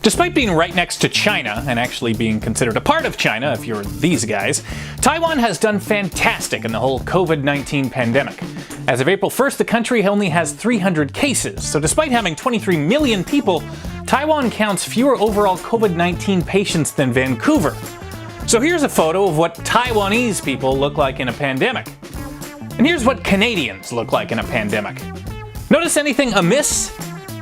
Despite being right next to China, and actually being considered a part of China if you're these guys, Taiwan has done fantastic in the whole COVID-19 pandemic. As of April 1st, the country only has 300 cases, so despite having 23 million people, Taiwan counts fewer overall COVID-19 patients than Vancouver. So here's a photo of what Taiwanese people look like in a pandemic. And here's what Canadians look like in a pandemic. Notice anything amiss?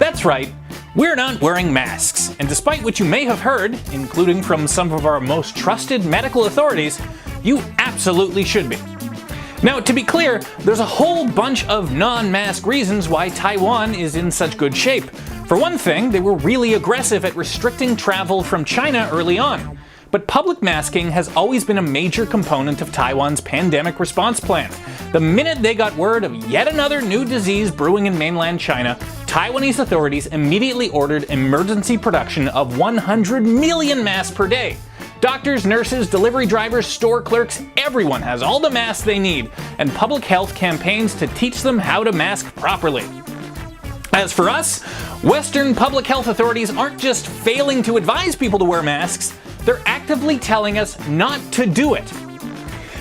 That's right. We're not wearing masks, and despite what you may have heard, including from some of our most trusted medical authorities, you absolutely should be. Now, to be clear, there's a whole bunch of non-mask reasons why Taiwan is in such good shape. For one thing, they were really aggressive at restricting travel from China early on. But public masking has always been a major component of Taiwan's pandemic response plan. The minute they got word of yet another new disease brewing in mainland China, Taiwanese authorities immediately ordered emergency production of 100 million masks per day. Doctors, nurses, delivery drivers, store clerks, everyone has all the masks they need, and public health campaigns to teach them how to mask properly. As for us, Western public health authorities aren't just failing to advise people to wear masks, they're actively telling us not to do it.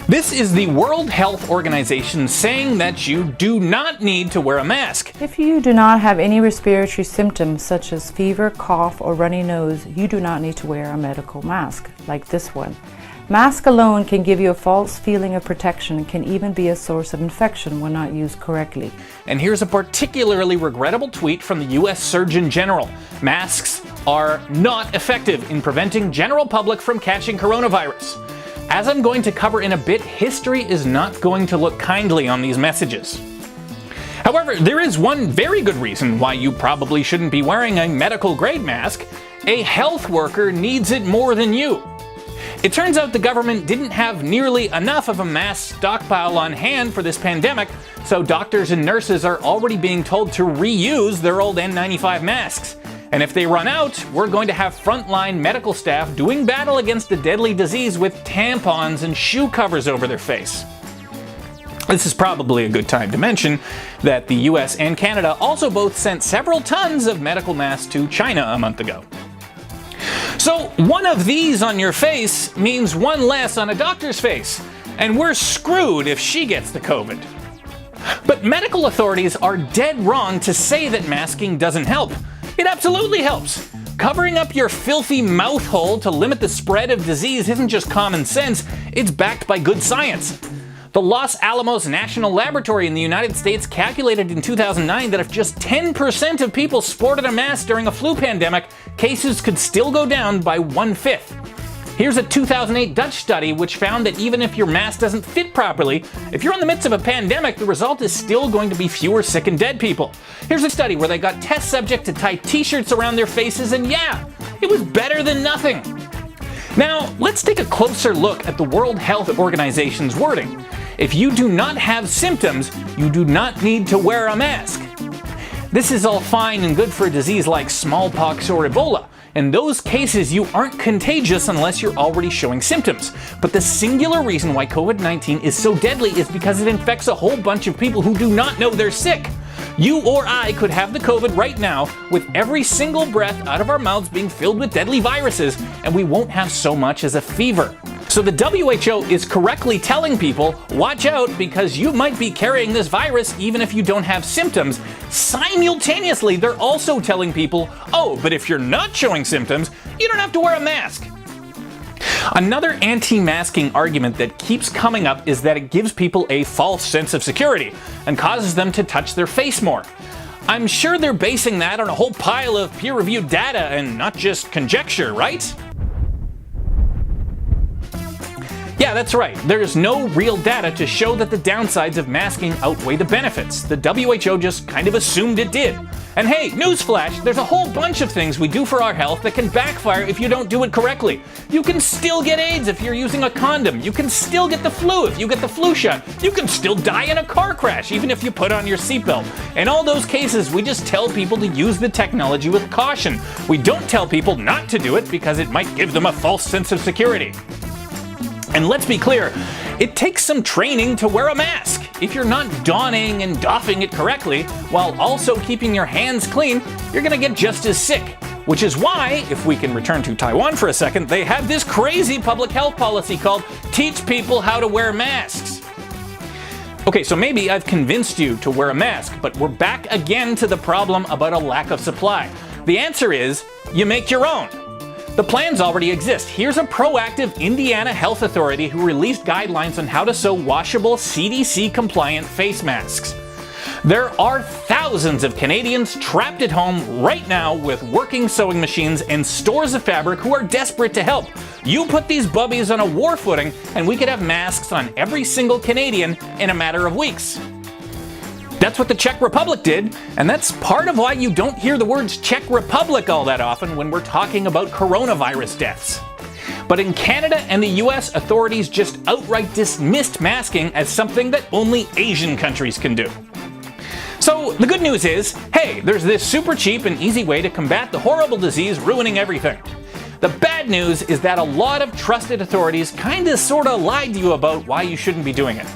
This is the World Health Organization saying that you do not need to wear a mask. If you do not have any respiratory symptoms such as fever, cough, or runny nose, you do not need to wear a medical mask, like this one. Mask alone can give you a false feeling of protection and can even be a source of infection when not used correctly. And here's a particularly regrettable tweet from the US Surgeon General. Masks are not effective in preventing general public from catching coronavirus. As I'm going to cover in a bit, history is not going to look kindly on these messages. However, there is one very good reason why you probably shouldn't be wearing a medical-grade mask. A health worker needs it more than you. It turns out the government didn't have nearly enough of a mask stockpile on hand for this pandemic, so doctors and nurses are already being told to reuse their old N95 masks. And if they run out, we're going to have frontline medical staff doing battle against the deadly disease with tampons and shoe covers over their face. This is probably a good time to mention that the US and Canada also both sent several tons of medical masks to China a month ago. So one of these on your face means one less on a doctor's face, and we're screwed if she gets the COVID. But medical authorities are dead wrong to say that masking doesn't help. It absolutely helps. Covering up your filthy mouth hole to limit the spread of disease isn't just common sense, it's backed by good science. The Los Alamos National Laboratory in the United States calculated in 2009 that if just 10% of people sported a mask during a flu pandemic, cases could still go down by 1/5. Here's a 2008 Dutch study which found that even if your mask doesn't fit properly, if you're in the midst of a pandemic, the result is still going to be fewer sick and dead people. Here's a study where they got test subjects to tie t-shirts around their faces, and yeah, it was better than nothing. Now, let's take a closer look at the World Health Organization's wording. If you do not have symptoms, you do not need to wear a mask. This is all fine and good for a disease like smallpox or Ebola. In those cases, you aren't contagious unless you're already showing symptoms. But the singular reason why COVID-19 is so deadly is because it infects a whole bunch of people who do not know they're sick. You or I could have the COVID right now, with every single breath out of our mouths being filled with deadly viruses, and we won't have so much as a fever. So the WHO is correctly telling people, watch out because you might be carrying this virus even if you don't have symptoms. Simultaneously, they're also telling people, oh, but if you're not showing symptoms, you don't have to wear a mask. Another anti-masking argument that keeps coming up is that it gives people a false sense of security and causes them to touch their face more. I'm sure they're basing that on a whole pile of peer-reviewed data and not just conjecture, right? Yeah, that's right. There's no real data to show that the downsides of masking outweigh the benefits. The WHO just kind of assumed it did. And hey, newsflash, there's a whole bunch of things we do for our health that can backfire if you don't do it correctly. You can still get AIDS if you're using a condom. You can still get the flu if you get the flu shot. You can still die in a car crash even if you put on your seatbelt. In all those cases, we just tell people to use the technology with caution. We don't tell people not to do it because it might give them a false sense of security. And let's be clear, it takes some training to wear a mask. If you're not donning and doffing it correctly, while also keeping your hands clean, you're gonna get just as sick. Which is why, if we can return to Taiwan for a second, they have this crazy public health policy called Teach People How to Wear Masks. Okay, so maybe I've convinced you to wear a mask, but we're back again to the problem about a lack of supply. The answer is, you make your own. The plans already exist. Here's a proactive Indiana health authority who released guidelines on how to sew washable CDC-compliant face masks. There are thousands of Canadians trapped at home right now with working sewing machines and stores of fabric who are desperate to help. You put these bubbies on a war footing and we could have masks on every single Canadian in a matter of weeks. That's what the Czech Republic did, and that's part of why you don't hear the words Czech Republic all that often when we're talking about coronavirus deaths. But in Canada and the US, authorities just outright dismissed masking as something that only Asian countries can do. So the good news is, hey, there's this super cheap and easy way to combat the horrible disease ruining everything. The bad news is that a lot of trusted authorities kinda sorta lied to you about why you shouldn't be doing it.